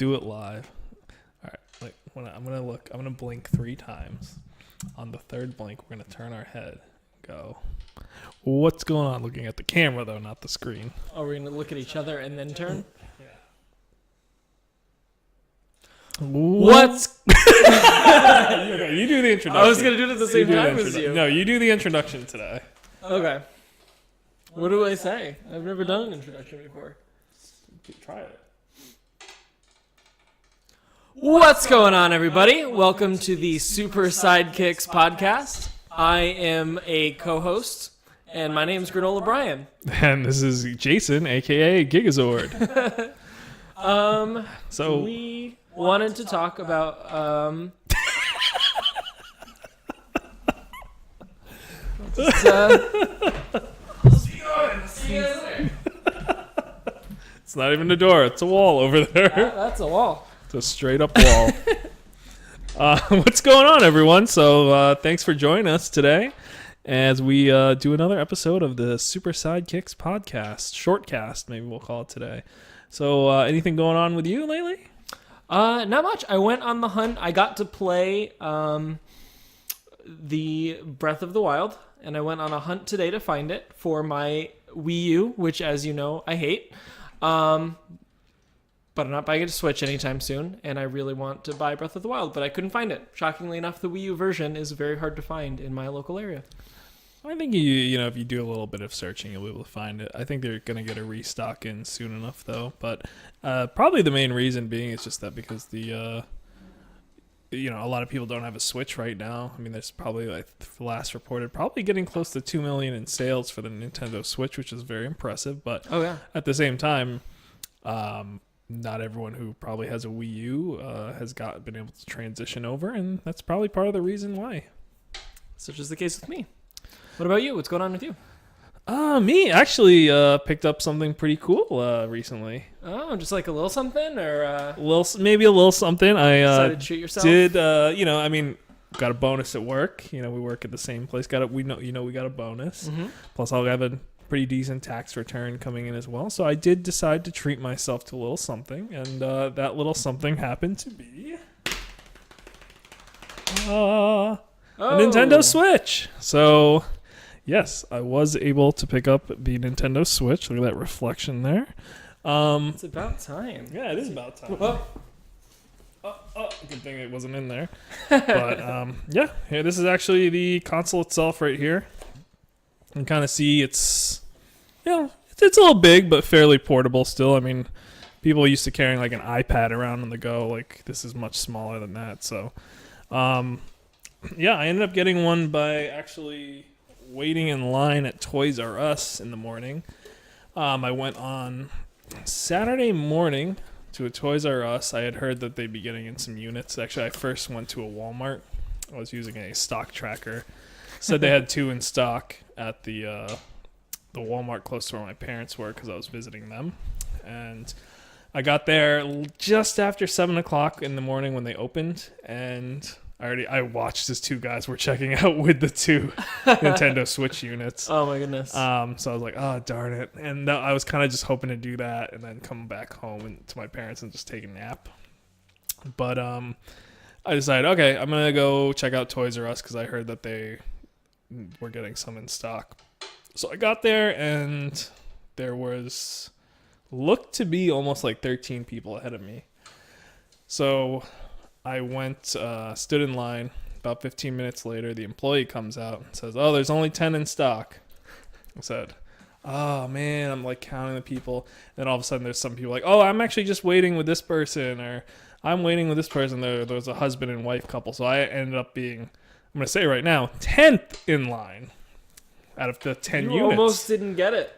do it live. All right, I'm gonna blink 3 times. On the third blink, we're gonna turn our head, go. What's going on? Looking at the camera though, not the screen. Oh, we're gonna look at each other and then turn. What's? Okay, you do the introduction. I was gonna do it at the same time as you. No, you do the introduction today. Okay. What do I say? I've never done an introduction before. Try it. What's going on, everybody? Welcome to the Super Sidekicks Podcast. I am a co-host, and my name's Granola Brian. And this is Jason, aka Gigazord. So we wanted to talk about it's not even a door; it's a wall over there. That's a wall. It's a straight up wall. What's going on, everyone? So thanks for joining us today as we do another episode of the Super Sidekicks Podcast. Shortcast, maybe we'll call it today. So anything going on with you lately? Not much. I went on the hunt. I got to play the Breath of the Wild, and I went on a hunt today to find it for my Wii U, which, as you know, I hate. But I'm not buying a Switch anytime soon, and I really want to buy Breath of the Wild, but I couldn't find it. Shockingly enough, the Wii U version is very hard to find in my local area. I think you know if you do a little bit of searching, you'll be able to find it. I think they're going to get a restock in soon enough, though. But probably the main reason being is just that because a lot of people don't have a Switch right now. I mean, there's probably, like the last reported, probably getting close to 2 million in sales for the Nintendo Switch, which is very impressive. But at the same time, not everyone who probably has a Wii U has been able to transition over, and that's probably part of the reason why. Such is the case with me. What about you? What's going on with you? Me actually picked up something pretty cool recently. Oh, just like a little something, or maybe a little something. I decided to treat yourself. Got a bonus at work. We work at the same place. We got a bonus. Mm-hmm. Plus, I'll have a pretty decent tax return coming in as well. So I did decide to treat myself to a little something, and that little something happened to be a Nintendo Switch. So yes, I was able to pick up the Nintendo Switch. Look at that reflection there. It's about time. Yeah, it is about time. Good thing it wasn't in there. But here, this is actually the console itself right here. You can kind of see it's a little big, but fairly portable still. I mean, people are used to carrying like an iPad around on the go. Like, this is much smaller than that. So, I ended up getting one by actually waiting in line at Toys R Us in the morning. I went on Saturday morning to a Toys R Us. I had heard that they'd be getting in some units. Actually, I first went to a Walmart. I was using a stock tracker. Said they had 2 in stock at the Walmart close to where my parents were because I was visiting them. And I got there just after 7 o'clock in the morning when they opened, and I watched as 2 guys were checking out with the 2 Nintendo Switch units. Oh my goodness. So I was like, oh, darn it. And I was kind of just hoping to do that and then come back home to my parents and just take a nap. But I decided, okay, I'm going to go check out Toys R Us because I heard that they were getting some in stock. So I got there, and there looked to be almost like 13 people ahead of me. So I went, stood in line. About 15 minutes later, the employee comes out and says, oh, there's only 10 in stock. I said, oh, man, I'm like counting the people. And all of a sudden, there's some people like, oh, I'm actually just waiting with this person, or I'm waiting with this person. There was a husband and wife couple. So I ended up being, I'm going to say right now, 10th in line out of the 10 units. You almost didn't get it.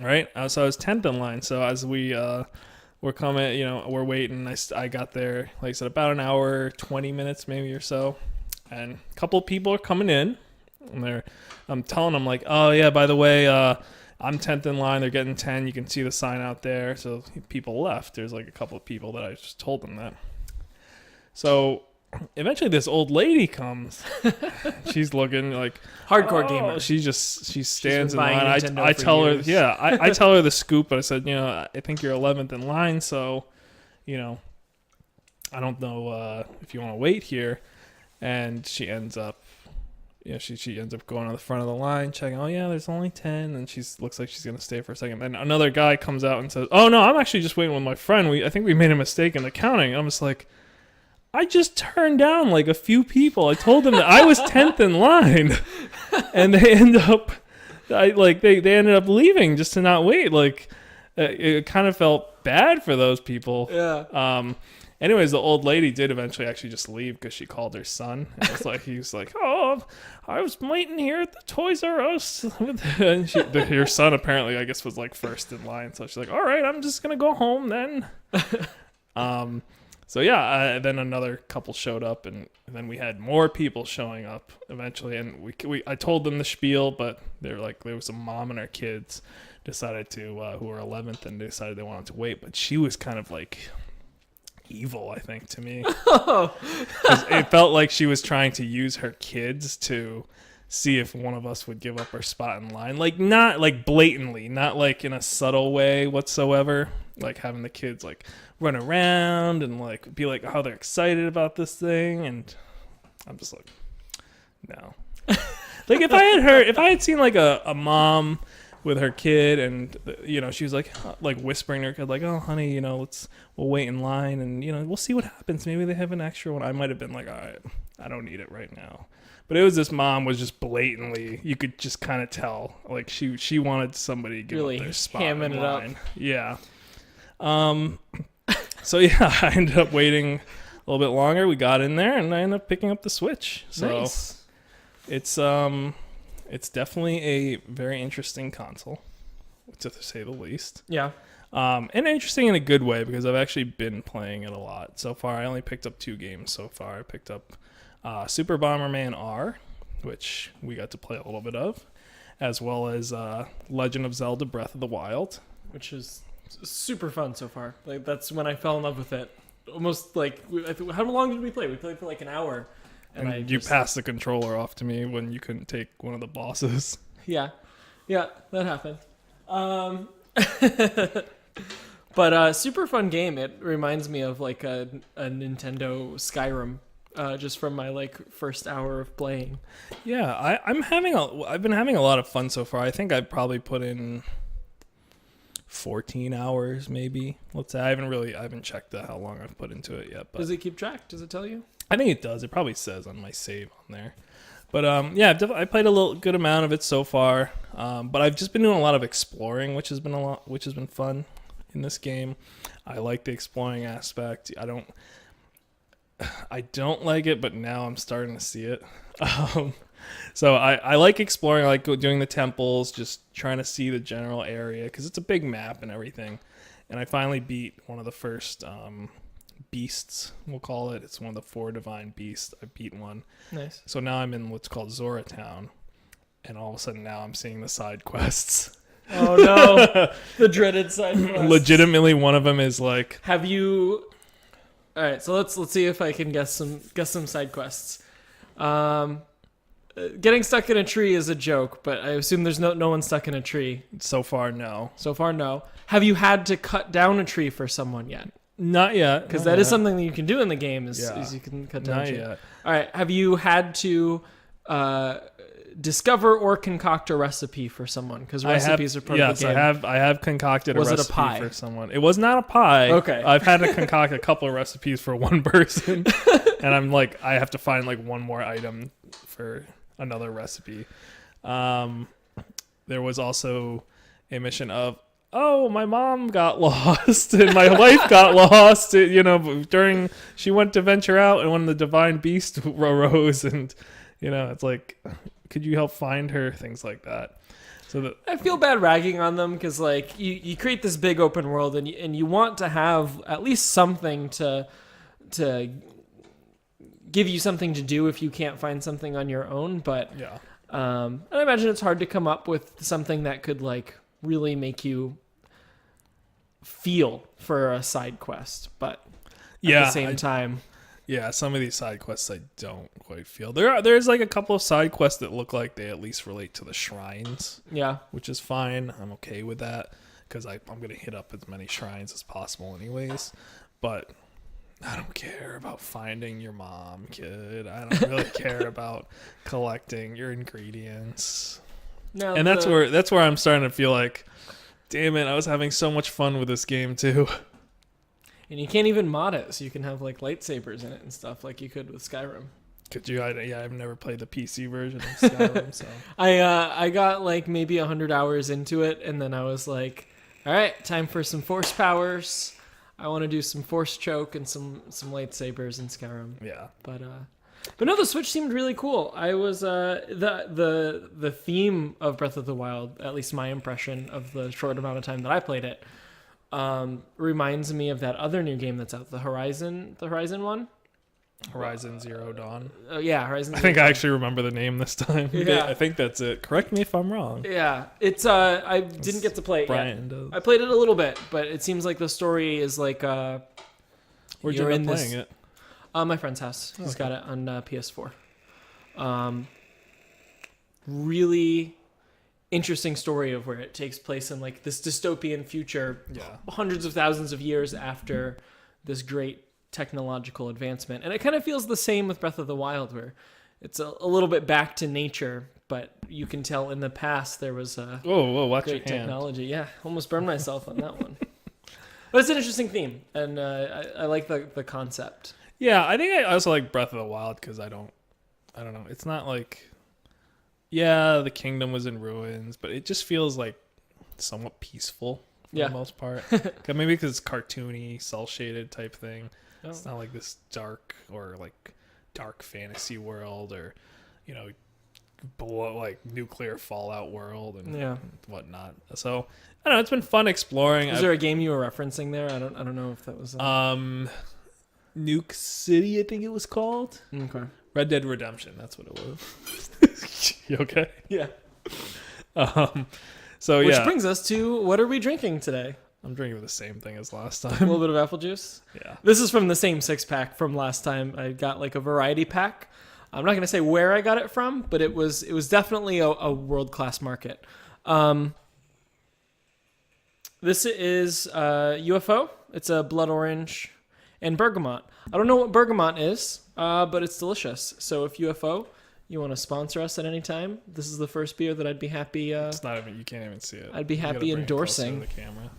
Right? So I was 10th in line. So as we were coming, we're waiting. I got there, like I said, about an hour, 20 minutes maybe or so. And a couple of people are coming in. And I'm telling them, like, oh, yeah, by the way, I'm 10th in line. They're getting 10. You can see the sign out there. So people left. There's like a couple of people that I just told them that. So eventually this old lady comes. She's looking like hardcore gamer. She stands in line. I tell her, years. I tell her the scoop, but I said, I think you're 11th in line, so, I don't know if you want to wait here. And she ends up, she ends up going to the front of the line, checking, oh, yeah, there's only 10. And looks like she's going to stay for a second. Then another guy comes out and says, oh, no, I'm actually just waiting with my friend. I think we made a mistake in the counting. And I'm just like, I just turned down like a few people. I told them that I was 10th in line. And they ended up leaving just to not wait. Like, it kind of felt bad for those people. Yeah. Anyways, the old lady did eventually actually just leave because she called her son. And he was like, oh, I was waiting here at the Toys R Us. And her son apparently, I guess, was like first in line. So she's like, all right, I'm just going to go home then. So yeah, then another couple showed up, and then we had more people showing up eventually. And I told them the spiel, but they're like, there was a mom and her kids decided to, who were 11th, and decided they wanted to wait. But she was kind of like evil, I think, to me. 'Cause it felt like she was trying to use her kids to see if one of us would give up our spot in line. Like, not like blatantly, not like in a subtle way whatsoever. Like having the kids like run around and like be like how they're excited about this thing. And I'm just like, no. Like if I had seen like a mom with her kid, and she was like whispering to her kid, like, oh honey, we'll wait in line, and we'll see what happens, maybe they have an extra one. I might have been like, all right, I don't need it right now. But it was this mom was just blatantly, you could just kind of tell, like she wanted somebody to give really up their spot hamming in it up. line. Yeah. So yeah, I ended up waiting a little bit longer. We got in there, and I ended up picking up the Switch. So nice. It's definitely a very interesting console, to say the least. Yeah. And interesting in a good way, because I've actually been playing it a lot. So far, I only picked up 2 games so far. I picked up Super Bomberman R, which we got to play a little bit of, as well as Legend of Zelda Breath of the Wild. Which is super fun so far. Like, that's when I fell in love with it. Almost like, how long did we play? We played for like an hour. And you passed the controller off to me when you couldn't take one of the bosses. Yeah, that happened. But super fun game. It reminds me of like a Nintendo Skyrim, just from my like first hour of playing. Yeah, I've been having a lot of fun so far. I think I've probably put in 14 hours maybe. Let's say I haven't checked how long I've put into it yet. But does it keep track? Does it tell you? I think it does. It probably says on my save on there. But yeah, I played a good amount of it so far. But I've just been doing a lot of exploring, which has been fun in this game. I like the exploring aspect. I don't like it, but now I'm starting to see it. So I like exploring. I like doing the temples, just trying to see the general area, because it's a big map and everything. And I finally beat one of the first beasts, we'll call it. It's one of the 4 divine beasts. I beat one. Nice. So now I'm in what's called Zora Town, and all of a sudden now I'm seeing the side quests. Oh no, the dreaded side quests. Legitimately, one of them is like, have you? All right, so let's see if I can guess some side quests. Getting stuck in a tree is a joke, but I assume there's no one stuck in a tree. So far, no. Have you had to cut down a tree for someone yet? Not yet. Because that is something that you can do in the game, is you can cut down a tree. Not yet. All right, have you had to discover or concoct a recipe for someone? Because recipes are part of the game. Yes, I have concocted a recipe it a pie? For someone. It was not a pie. Okay. I've had to concoct a couple of recipes for one person. And I'm like, I have to find like one more item for another recipe. There was also a mission of, my mom got lost and my wife got lost. She went to venture out, and when the divine beast arose, and it's like, could you help find her? Things like that. So I feel bad ragging on them, because like you create this big open world, and you want to have at least something to give you something to do if you can't find something on your own. But yeah, and I imagine it's hard to come up with something that could like really make you feel for a side quest. But at the same time, some of these side quests I don't quite feel. There's like a couple of side quests that look like they at least relate to the shrines. Yeah, which is fine. I'm okay with that, because I'm gonna hit up as many shrines as possible anyways. But I don't care about finding your mom, kid. I don't really care about collecting your ingredients. Now, And that's where I'm starting to feel like, damn it, I was having so much fun with this game too. And you can't even mod it, so you can have like lightsabers in it and stuff like you could with Skyrim. Could you? I've never played the PC version of Skyrim, so I got like maybe 100 hours into it, and then I was like, all right, time for some force powers. I want to do some force choke and some lightsabers in Skyrim. yeah. But no, the Switch seemed really cool. I was the theme of Breath of the Wild, at least my impression of the short amount of time that I played it, reminds me of that other new game that's out, the Horizon one. Horizon Zero Dawn. Yeah, Horizon. I think I actually remember the name this time. Yeah. I think that's it. Correct me if I'm wrong. Yeah, it's I didn't get to play it Brian yet. does. I played it a little bit, but it seems like the story is like Where'd you you're end in up playing it? my friend's house. He's got it on PS4. Really interesting story of where it takes place in like this dystopian future, Yeah. hundreds of thousands of years after this great technological advancement. And it kind of feels the same with Breath of the Wild, where it's a little bit back to nature, but you can tell in the past there was Whoa, watch great your hand. technology. Yeah, almost burned myself on that one. But it's an interesting theme, and I like the concept. Yeah, I think I also like Breath of the Wild because I don't know. It's not like, yeah, the kingdom was in ruins, but it just feels like somewhat peaceful for the most part. Maybe because it's cartoony, cel-shaded type thing. Oh. It's not like this dark fantasy world or, like nuclear fallout world and whatnot. So I don't know. It's been fun exploring. Is there a game you were referencing there? I don't know if that was. Nuke City, I think it was called. Okay. Red Dead Redemption. That's what it was. You okay? Yeah. So Which yeah. brings us to, what are we drinking today? I'm drinking the same thing as last A time. little bit of apple juice. Yeah. This is from the same 6-pack from last time. I got like a variety pack. I'm not going to say where I got it from, but it was definitely a world-class market. This is UFO. It's a blood orange and bergamot. I don't know what bergamot is, but it's delicious. So if UFO, you want to sponsor us at any time, this is the first beer that I'd be happy. It's not even. You can't even see it. I'd be You gotta happy bring it closer to endorsing. the camera.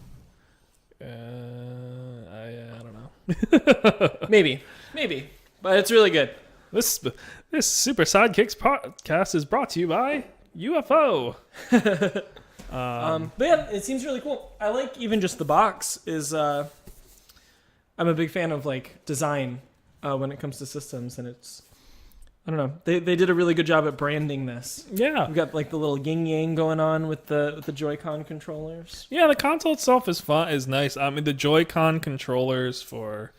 I don't know. Maybe, but it's really good. This Super Sidekicks podcast is brought to you by UFO. But yeah, it seems really cool. I like even just the box is. I'm a big fan of like design when it comes to systems, and it's. I don't know. They did a really good job at branding this. Yeah. We've got like the little yin yang going on with the Joy-Con controllers. Yeah, the console itself is fun. Is nice. I mean, the Joy-Con controllers for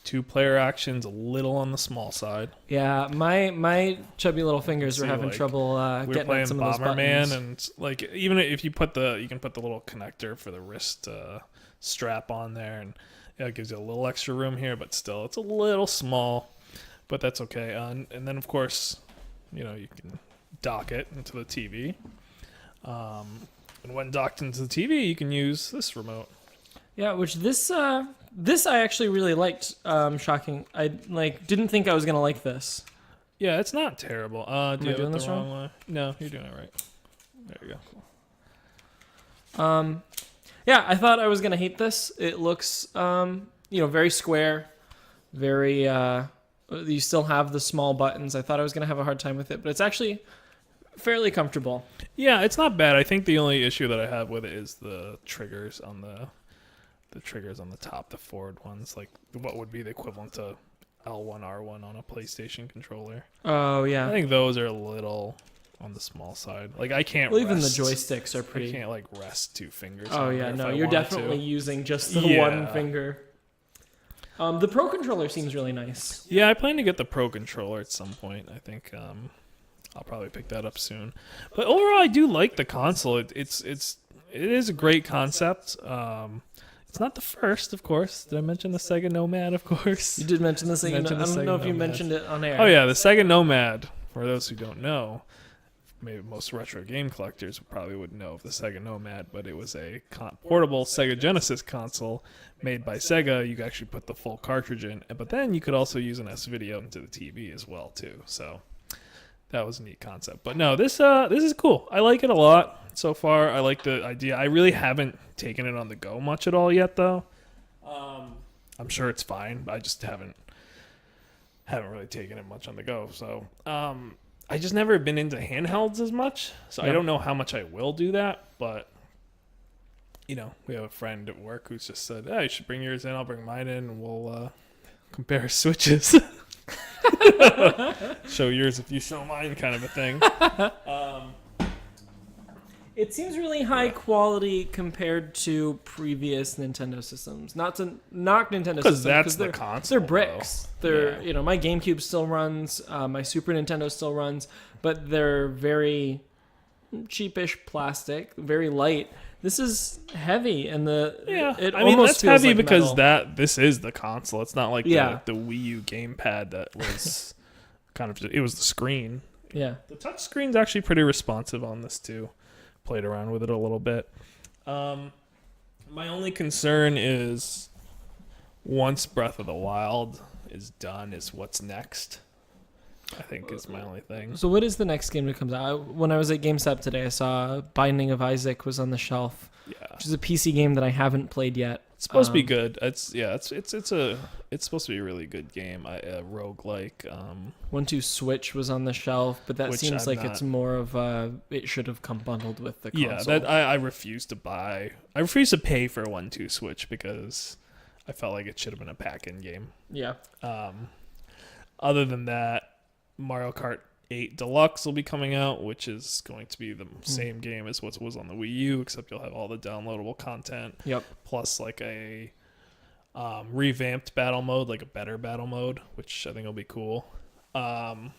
2-player action's a little on the small side. Yeah, my chubby little fingers were See, having like, trouble we were getting playing at some of those Bomberman, buttons. and like even if you put the little connector for the wrist strap on there, and it gives you a little extra room here, but still it's a little small. But that's okay. And then, of course, you can dock it into the TV. And when docked into the TV, you can use this remote. Yeah, which this I actually really liked. Shocking. I didn't think I was gonna like this. Yeah, it's not terrible. Do I you have doing it this the wrong? wrong way? No, you're doing it right. There you go. Yeah, I thought I was gonna hate this. It looks very square, very. You still have the small buttons. I thought I was going to have a hard time with it, but it's actually fairly comfortable. Yeah, it's not bad. I think the only issue that I have with it is the triggers on the triggers on the top, the forward ones, like what would be the equivalent to L1, R1 on a PlayStation controller. Oh, yeah. I think those are a little on the small side. Like I can't Well, even the rest. joysticks are pretty. I can't like rest 2 fingers. Oh, on yeah. there if No, I you're wanted definitely to. using just the Yeah. one finger. The Pro controller seems really nice. Yeah, I plan to get the Pro controller at some point. I think I'll probably pick that up soon. But overall, I do like the console. It is a great concept. It's not the first, of course. Did I mention the Sega Nomad? Of course. You did mention this thing. I Mentioned the don't Sega know if you Nomad. mentioned it on air. Oh yeah, the Sega Nomad. For those who don't know, maybe most retro game collectors probably would know of the Sega Nomad, but it was a portable Sega Genesis console made by Sega. You could actually put the full cartridge in, but then you could also use an S-video into the TV as well too. So that was a neat concept. But no, this is cool. I like it a lot so far. I like the idea. I really haven't taken it on the go much at all yet, though. I'm sure it's fine. I just haven't really taken it much on the go. So I just never been into handhelds as much. So I don't know how much I will do that. But we have a friend at work who's just said, "Hey, you should bring yours in. I'll bring mine in, and we'll compare switches." Show yours if you show mine, kind of a thing. It seems really high quality compared to previous Nintendo systems. Not to knock Nintendo systems, because that's the console. They're bricks. They're my GameCube still runs, my Super Nintendo still runs, but they're very cheapish plastic, very light. This is heavy, and that's heavy like because metal. This is the console. It's not like the Wii U gamepad that was kind of it was the screen. Yeah, the touch screen's actually pretty responsive on this too. Played around with it a little bit. My only concern is once Breath of the Wild is done, is what's next. I think is my only thing. So what is the next game that comes out? When I was at GameStop today, I saw Binding of Isaac was on the shelf, which is a PC game that I haven't played yet. It's supposed to be good. It's supposed to be a really good game. A roguelike. 1-2 Switch was on the shelf, but that seems like it's more of it should have come bundled with the console. Yeah, that I refuse to buy. I refuse to pay for 1-2 Switch because I felt like it should have been a pack-in game. Yeah. Other than that, Mario Kart 8 Deluxe will be coming out, which is going to be the same game as what was on the Wii U, except you'll have all the downloadable content. Yep. Plus like a revamped battle mode, like a better battle mode, which I think will be cool. And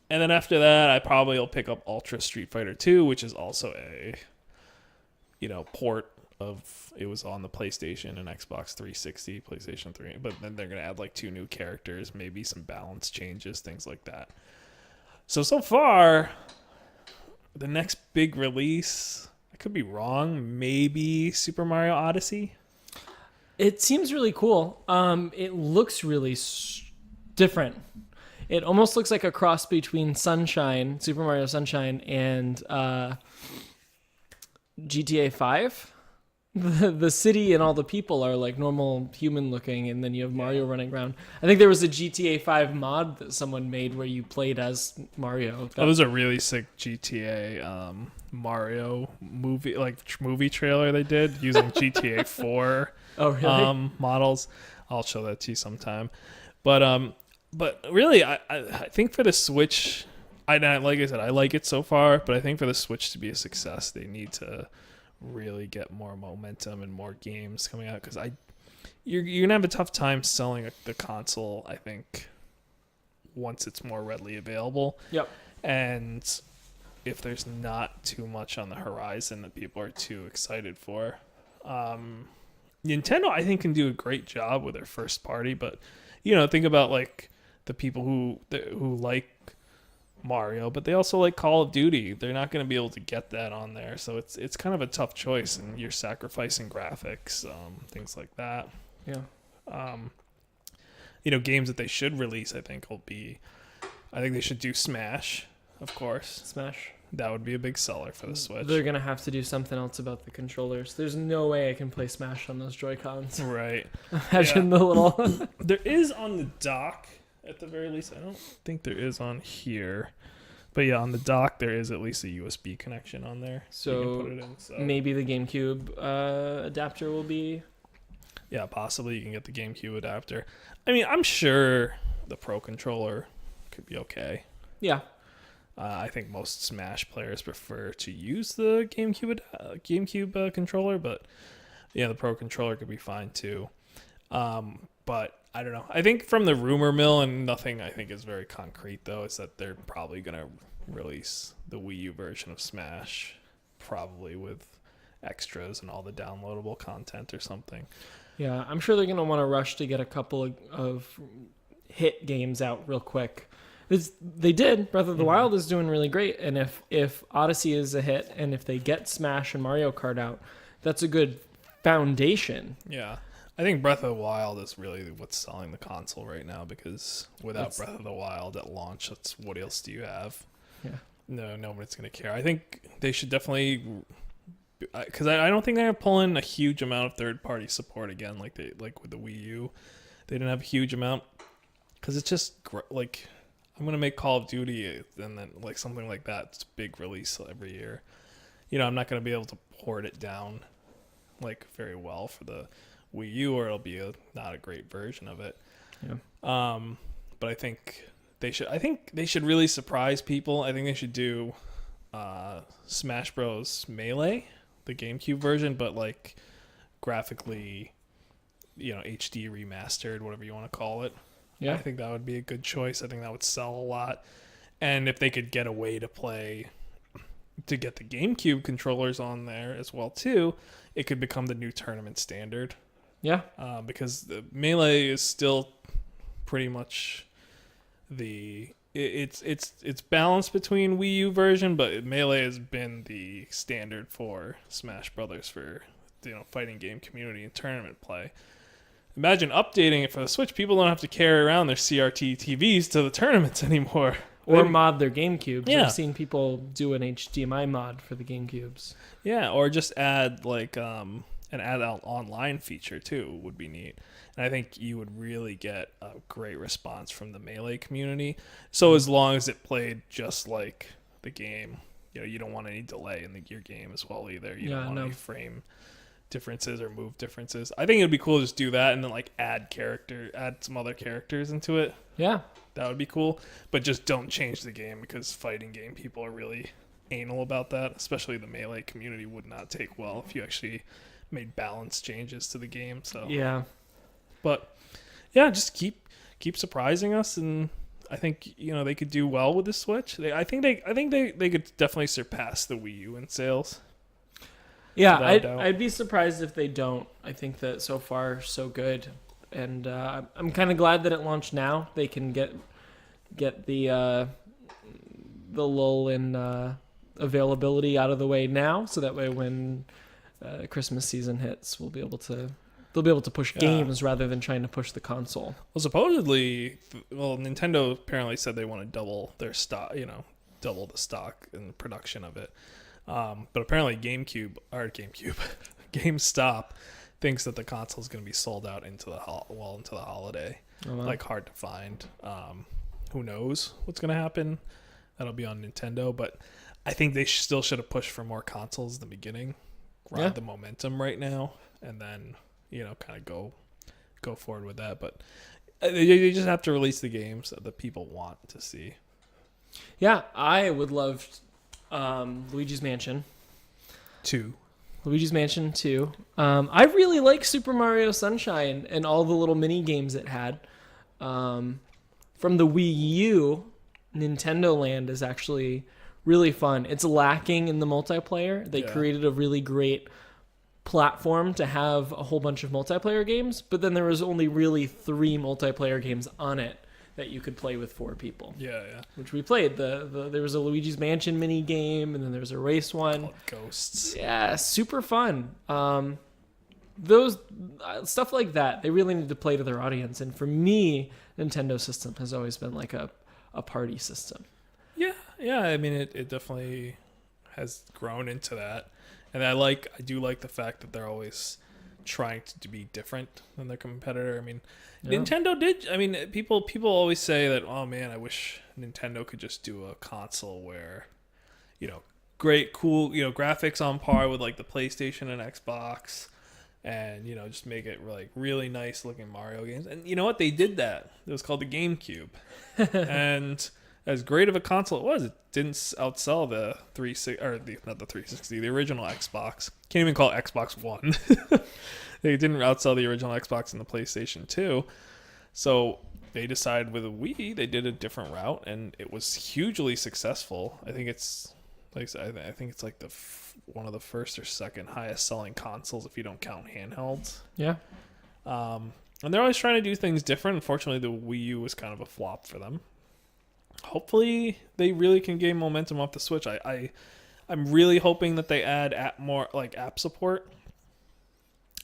then after that, I probably will pick up Ultra Street Fighter 2, which is also a port of, it was on the PlayStation and Xbox 360, PlayStation 3, but then they're going to add like 2 new characters, maybe some balance changes, things like that. So far, the next big release, I could be wrong, maybe Super Mario Odyssey. It seems really cool. It looks really different. It almost looks like a cross between Sunshine, Super Mario Sunshine, and GTA 5. The city and all the people are like normal human looking, and then you have Mario running around. I think there was a GTA 5 mod that someone made where you played as Mario. That was a really sick GTA Mario movie trailer they did using GTA 4 models. I'll show that to you sometime. But really, I think for the Switch, like I said, I like it so far, but I think for the Switch to be a success, they need to really get more momentum and more games coming out, because you're gonna have a tough time selling the console, I think, once it's more readily available. Yep. And if there's not too much on the horizon that people are too excited for, Nintendo I think can do a great job with their first party, but think about like the people who like Mario, but they also like Call of Duty. They're not going to be able to get that on there, so it's kind of a tough choice, and you're sacrificing graphics, things like that. Yeah. Games that they should release, I think they should do Smash, of course. Smash. That would be a big seller for the Switch. They're going to have to do something else about the controllers. There's no way I can play Smash on those Joy-Cons. Right. Imagine the little... There is on the dock, at the very least. I don't think there is on here. But yeah, on the dock, there is at least a USB connection on there. So, you can put it in, so maybe the GameCube adapter will be... Yeah, possibly you can get the GameCube adapter. I mean, I'm sure the Pro Controller could be okay. Yeah. I think most Smash players prefer to use the GameCube controller, but yeah, the Pro Controller could be fine too. But I don't know. I think from the rumor mill, and nothing I think is very concrete though, is that they're probably going to release the Wii U version of Smash, probably with extras and all the downloadable content or something. Yeah, I'm sure they're going to want to rush to get a couple of hit games out real quick. They did. Breath of the Wild is doing really great, and if Odyssey is a hit, and if they get Smash and Mario Kart out, that's a good foundation. Yeah. I think Breath of the Wild is really what's selling the console right now, because without Breath of the Wild at launch, what else do you have? Yeah. No, nobody's going to care. I think they should definitely, because I don't think they're going to pull in a huge amount of third-party support again, like with the Wii U. They didn't have a huge amount, because it's just like, I'm going to make Call of Duty and then like something like that. It's a big release every year. I'm not going to be able to port it down like very well for the Wii U, or it'll be not a great version of it. Yeah. But I think they should really surprise people. I think they should do Smash Bros. Melee, the GameCube version, but like graphically, HD remastered, whatever you want to call it. Yeah. I think that would be a good choice. I think that would sell a lot. And if they could get a way to get the GameCube controllers on there as well too, it could become the new tournament standard. Yeah. Because the Melee is still pretty much it's balanced between Wii U version, but Melee has been the standard for Smash Brothers for fighting game community and tournament play. Imagine updating it for the Switch. People don't have to carry around their CRT TVs to the tournaments anymore. Or mod their GameCubes. Yeah. I've seen people do an HDMI mod for the GameCubes. Yeah, or just add like an add-on online feature too would be neat. And I think you would really get a great response from the Melee community. So as long as it played just like the game, you don't want any delay in your game as well either. You don't want any frame differences or move differences. I think it would be cool to just do that and then like add some other characters into it. Yeah. That would be cool. But just don't change the game, because fighting game people are really anal about that. Especially the Melee community would not take well if you actually made balance changes to the game. So yeah. But yeah, just keep surprising us, and I think they could do well with the Switch. I think they could definitely surpass the Wii U in sales. Yeah, I'd be surprised if they don't. I think that so far so good, and I'm kind of glad that it launched now. They can get the lull in availability out of the way now, so that way when Christmas season hits, they'll be able to push games rather than trying to push the console. Well, supposedly, Nintendo apparently said they want to double their stock, double the stock and production of it. But apparently GameStop thinks that the console is going to be sold out into the holiday. Oh, wow. Like, hard to find. Who knows what's going to happen? That'll be on Nintendo, but I think they still should have pushed for more consoles in the beginning. Ride the momentum right now, and then kind of go forward with that. But they just have to release the games that people want to see. Yeah, I would love Luigi's Mansion 2. Luigi's Mansion 2. I really like Super Mario Sunshine and all the little mini games it had. From the Wii U, Nintendo Land is actually really fun. It's lacking in the multiplayer. They created a really great platform to have a whole bunch of multiplayer games, but then there was only really 3 multiplayer games on it that you could play with 4 people. Yeah. Which we played. There was a Luigi's Mansion mini game, and then there was a race one called Ghosts. Yeah, super fun. Those stuff like that, they really need to play to their audience. And for me, Nintendo system has always been like a party system. Yeah. I mean, it definitely has grown into that. And I do like the fact that they're always trying to be different than their competitor. I mean, Nintendo did. I mean, people always say that, oh man, I wish Nintendo could just do a console where, great, cool, graphics on par with like the PlayStation and Xbox, and just make it like really nice looking Mario games. And you know what? They did that. It was called the GameCube, and as great of a console it was, it didn't outsell the 360 or not the 360, the original Xbox. Can't even call it Xbox One. They didn't outsell the original Xbox and the PlayStation 2. So they decided with a Wii, they did a different route, and it was hugely successful. I think it's like one of the first or second highest selling consoles if you don't count handhelds. Yeah. And they're always trying to do things different. Unfortunately, the Wii U was kind of a flop for them. hopefully they really can gain momentum off the Switch. I'm really hoping that they add more app support.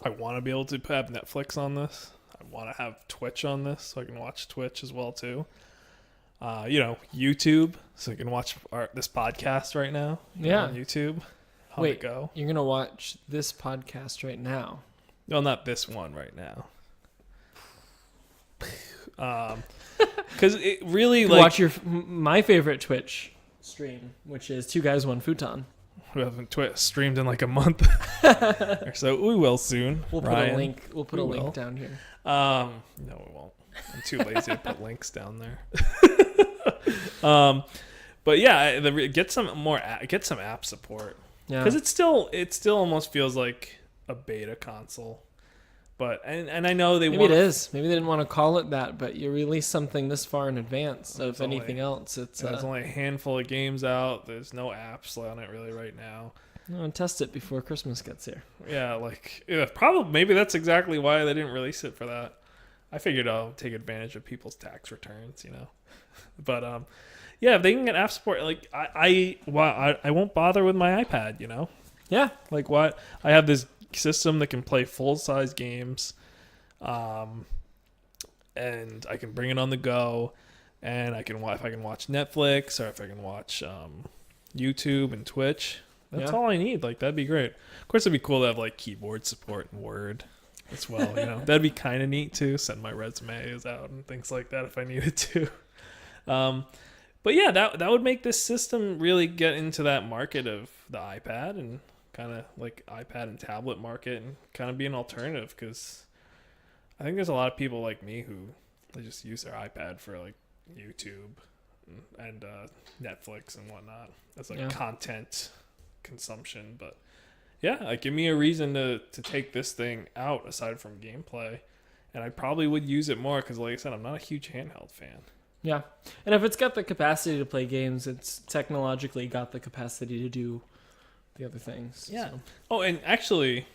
I want to be able to have Netflix on this. I want to have Twitch on this so I can watch Twitch as well too. YouTube so I can watch this podcast right now. On YouTube. How'd it go? You're gonna watch this podcast right now? No, not this one right now. Because it really watch my favorite Twitch stream, which is 2 Guys 1 Futon. We haven't streamed in like a month or so. We will soon. We'll put a link. We'll put a link down here. No, we won't. I'm too lazy to put links down there. But yeah, get some app support. Yeah, because it still almost feels like a beta console. But and I know maybe it is. Maybe they didn't want to call it that, but you release something this far in advance. So if anything else, there's only a handful of games out. There's no apps on it really right now. I'll test it before Christmas gets here. Yeah, probably maybe that's exactly why they didn't release it for that. I figured I'll take advantage of people's tax returns, But if they can get app support, I won't bother with my iPad, Yeah. What I have this system that can play full-size games, and I can bring it on the go, and if I can watch Netflix or if I can watch YouTube and Twitch, that's all I need. That'd be great. Of course, it'd be cool to have keyboard support in Word as well. That'd be kind of neat too. Send my resumes out and things like that if I needed to. But yeah, that would make this system really get into that market of the iPad and kind of iPad and tablet market and kind of be an alternative, because I think there's a lot of people like me who they just use their iPad for YouTube and Netflix and whatnot as content consumption. But yeah, give me a reason to take this thing out aside from gameplay, and I probably would use it more because, like I said, I'm not a huge handheld fan. Yeah, and if it's got the capacity to play games, it's technologically got the capacity to do the other things. Yeah. So. Oh, and actually,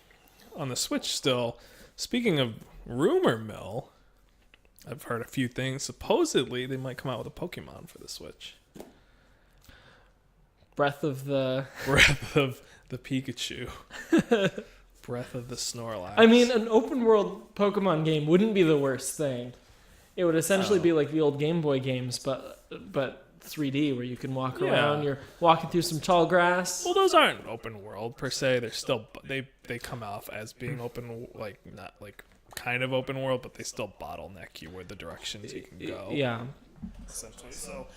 on the Switch still, speaking of rumor mill, I've heard a few things. Supposedly, they might come out with a Pokemon for the Switch. Breath of the Pikachu. Breath of the Snorlax. I mean, an open world Pokemon game wouldn't be the worst thing. It would essentially be like the old Game Boy games, but 3D, where you can walk around. You're walking through some tall grass. Well, those aren't open world per se. They're still they come off as being open, not kind of open world, but they still bottleneck you with the directions you can go. Yeah. Essentially. So,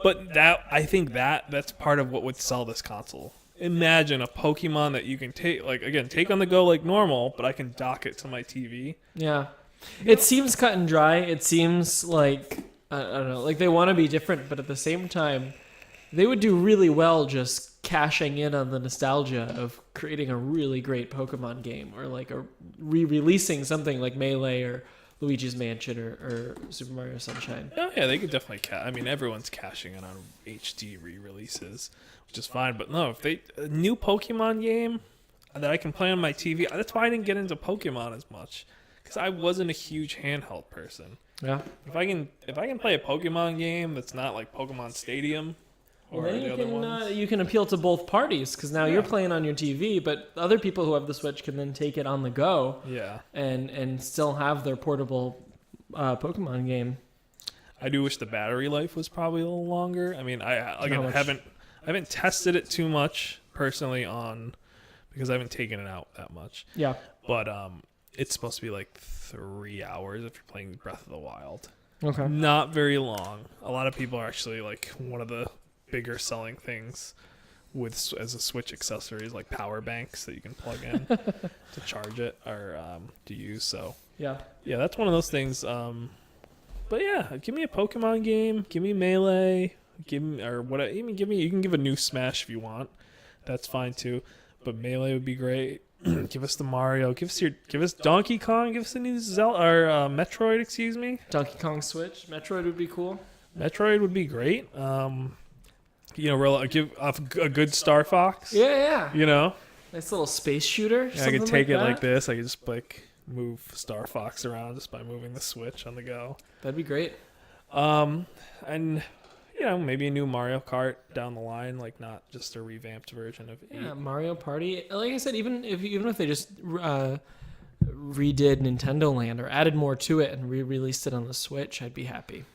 but I think that's part of what would sell this console. Imagine a Pokemon that you can take on the go like normal, but I can dock it to my TV. Yeah. It seems cut and dry. It seems like, I don't know, they want to be different, but at the same time, they would do really well just cashing in on the nostalgia of creating a really great Pokemon game, or re-releasing something like Melee or Luigi's Mansion or Super Mario Sunshine. Oh yeah, they could definitely everyone's cashing in on HD re-releases, which is fine. But no, if a new Pokemon game that I can play on my TV, that's why I didn't get into Pokemon as much. Because I wasn't a huge handheld person. Yeah. If I can play a Pokemon game that's not like Pokemon Stadium or the other ones, you can appeal to both parties, because now you're playing on your TV, but other people who have the Switch can then take it on the go. Yeah. And still have their portable Pokemon game. I do wish the battery life was probably a little longer. I mean, I haven't tested it too much personally because I haven't taken it out that much. Yeah. But it's supposed to be 3 hours if you're playing Breath of the Wild. Okay. Not very long. A lot of people are actually one of the bigger selling things as a Switch accessories, power banks that you can plug in to charge it or to use. So yeah, that's one of those things. But yeah, give me a Pokemon game. Give me Melee. You can give a new Smash if you want. That's fine too. But Melee would be great. Give us the Mario. Give us Donkey Kong. Give us the new Zelda or Metroid. Excuse me. Donkey Kong Switch. Metroid would be cool. Metroid would be great. Give a good Star Fox. Yeah. Nice little space shooter. Yeah, I could take it like this. I could just move Star Fox around just by moving the Switch on the go. That'd be great. And maybe a new Mario Kart down the line, like not just a revamped version of 8. Yeah, Mario Party. Like I said, even if they just redid Nintendo Land or added more to it and re-released it on the Switch, I'd be happy.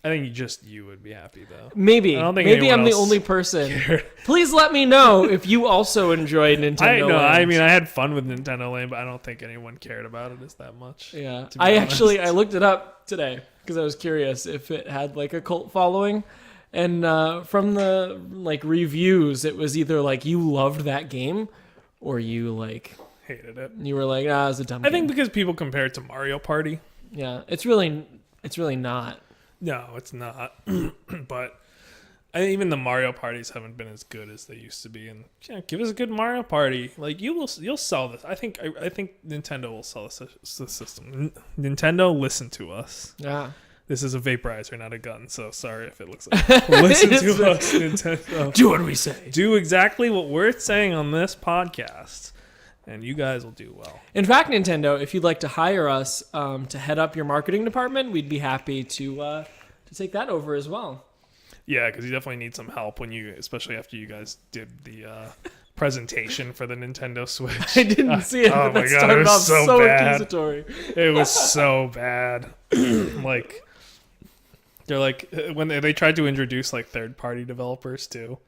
I think you would be happy though. Maybe. I don't think maybe I'm anyone the else only person. Please let me know if you also enjoyed Nintendo I know. Land. I mean, I had fun with Nintendo Land, but I don't think anyone cared about it as that much. Yeah. To be honest. I looked it up today because I was curious if it had like a cult following. And from the like reviews, it was either like you loved that game or you like hated it. You were like, it's a dumb game. I think because people compare it to Mario Party. Yeah, it's really not. No, it's not. But even the Mario parties haven't been as good as they used to be. And give us a good Mario Party. Like you'll sell this. I think Nintendo will sell the system. Nintendo, listen to us. Yeah. This is a vaporizer, not a gun. So sorry if it looks like. Listen to us, Nintendo. Do what we say. Do exactly what we're saying on this podcast. And you guys will do well. In fact, Nintendo, if you'd like to hire us to head up your marketing department, we'd be happy to take that over as well. Yeah, because you definitely need some help especially after you guys did the presentation for the Nintendo Switch. I didn't see it, but that started off so accusatory. It was so bad. Like, they're like, when they tried to introduce like third-party developers too.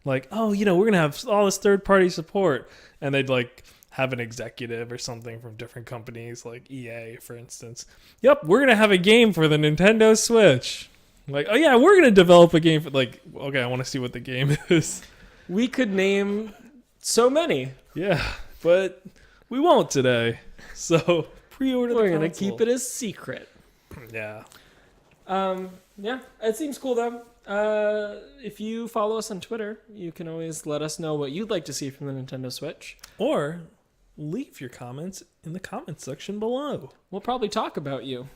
Like, we're going to have all this third-party support. And they'd like have an executive or something from different companies, like EA, for instance. Yep, we're going to have a game for the Nintendo Switch. Like, oh yeah, we're going to develop a game for, like, okay, I want to see what the game is. We could name so many. Yeah, but we won't today. So, pre-order the console. We're going to keep it a secret. Yeah. Yeah, it seems cool though. If you follow us on Twitter, you can always let us know what you'd like to see from the Nintendo Switch. Or leave your comments in the comments section below. We'll probably talk about you.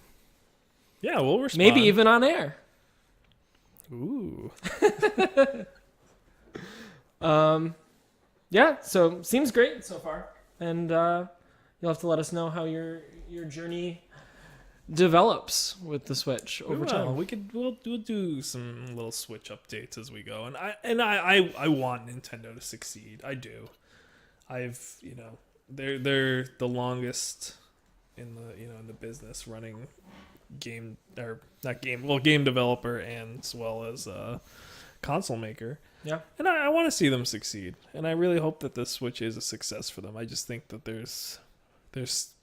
Yeah, we'll respond. Maybe even on air. Ooh. Yeah, so seems great so far. And you'll have to let us know how your journey develops with the Switch over time. We'll do some little Switch updates as we go, and I want Nintendo to succeed. I do. They're the longest in the business running game developer and as well as console maker. Yeah, and I want to see them succeed, and I really hope that this Switch is a success for them. I just think that there's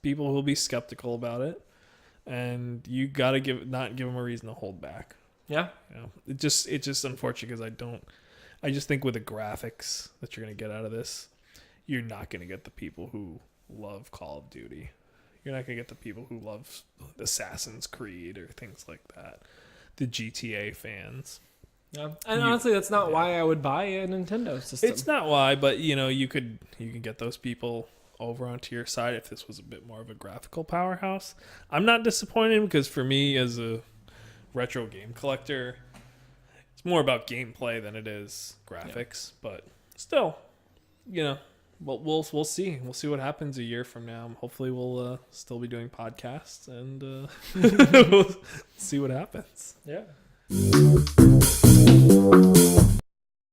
people who will be skeptical about it. And you gotta not give them a reason to hold back. Yeah. It's just unfortunate because I just think with the graphics that you're gonna get out of this, you're not gonna get the people who love Call of Duty. You're not gonna get the people who love Assassin's Creed or things like that. The GTA fans. Yeah. And honestly, that's not why I would buy a Nintendo system. It's not why, but you can get those people over onto your side if this was a bit more of a graphical powerhouse. I'm not disappointed because for me as a retro game collector, it's more about gameplay than it is graphics. Yeah. But still, we'll see. We'll see what happens a year from now. Hopefully we'll still be doing podcasts and we'll see what happens. Yeah.